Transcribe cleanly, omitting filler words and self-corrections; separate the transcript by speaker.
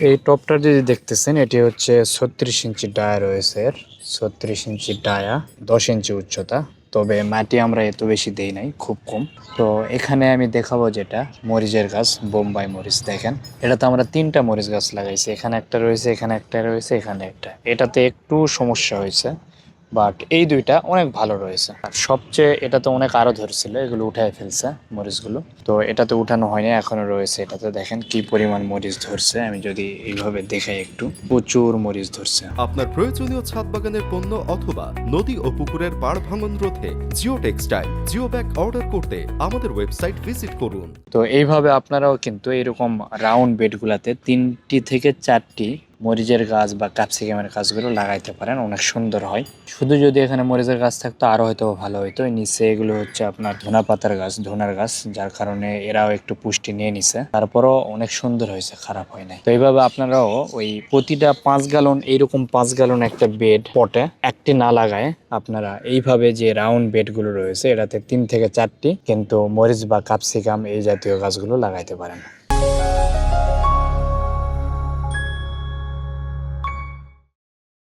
Speaker 1: এই টপটা যদি দেখতেছেন এটি হচ্ছে 36 ইঞ্চি ডায়া রয়েছে এর। 36 ইঞ্চি ডায়া, 10 ইঞ্চি উচ্চতা। তবে মাটি আমরা এত বেশি দেই নাই, খুব কম। তো এখানে আমি দেখাবো যেটা মরিচের গাছ, বোম্বাই মরিচ। দেখেন এটাতে আমরা 3টা মরিচ গাছ লাগাইছি। এখানে একটা রয়েছে, এখানে একটা রয়েছে, এখানে একটা। এটাতে একটু সমস্যা হয়েছে, বাট এই দুইটা অনেক ভালো রয়েছে। আর সবচেয়ে এটাতে অনেক আরো ধরছিল, এগুলো উঠায় ফেলছে মরিচগুলো। তো এটাতে উঠানো হয়নি, এখনো রয়েছে। এটাতে দেখেন কি পরিমাণ মরিচ ধরছে। আমি যদি এইভাবে দেখাই, একটু প্রচুর মরিচ ধরছে।
Speaker 2: আপনার প্রয়োজনীয় ছাদ বাগানের পণ্য অথবা নদী ও পুকুরের পাড় ভাঙন রোধে geo textile geo bag order করতে আমাদের ওয়েবসাইট ভিজিট করুন।
Speaker 1: তো এইভাবে আপনারাও কিন্তু এরকম রাউন্ড বেডগুলাতে 3টি থেকে 4টি মরিচের গাছ বা ক্যাপসিকামের গাছগুলো লাগাইতে পারেন, অনেক সুন্দর হয়। শুধু যদি এখানে মরিচের গাছ থাকতো আরো হয়তো ভালো হইতো। নিচে এগুলো হচ্ছে আপনার ধনা পাতার গাছ, ধনার গাছ, যার কারণে এরাও একটু পুষ্টি নিয়ে নিছে। তারপরও অনেক সুন্দর হয়েছে, খারাপ হয় নাই। তো এইভাবে আপনারাও ওই প্রতিটা 5 গ্যালন, এইরকম 5 গ্যালন একটা বেড পটে একটি না লাগায় আপনারা এইভাবে যে রাউন্ড বেড গুলো রয়েছে এটাতে 3 থেকে 4টি কিন্তু মরিচ বা ক্যাপসিকাম এই জাতীয় গাছগুলো লাগাইতে পারেন।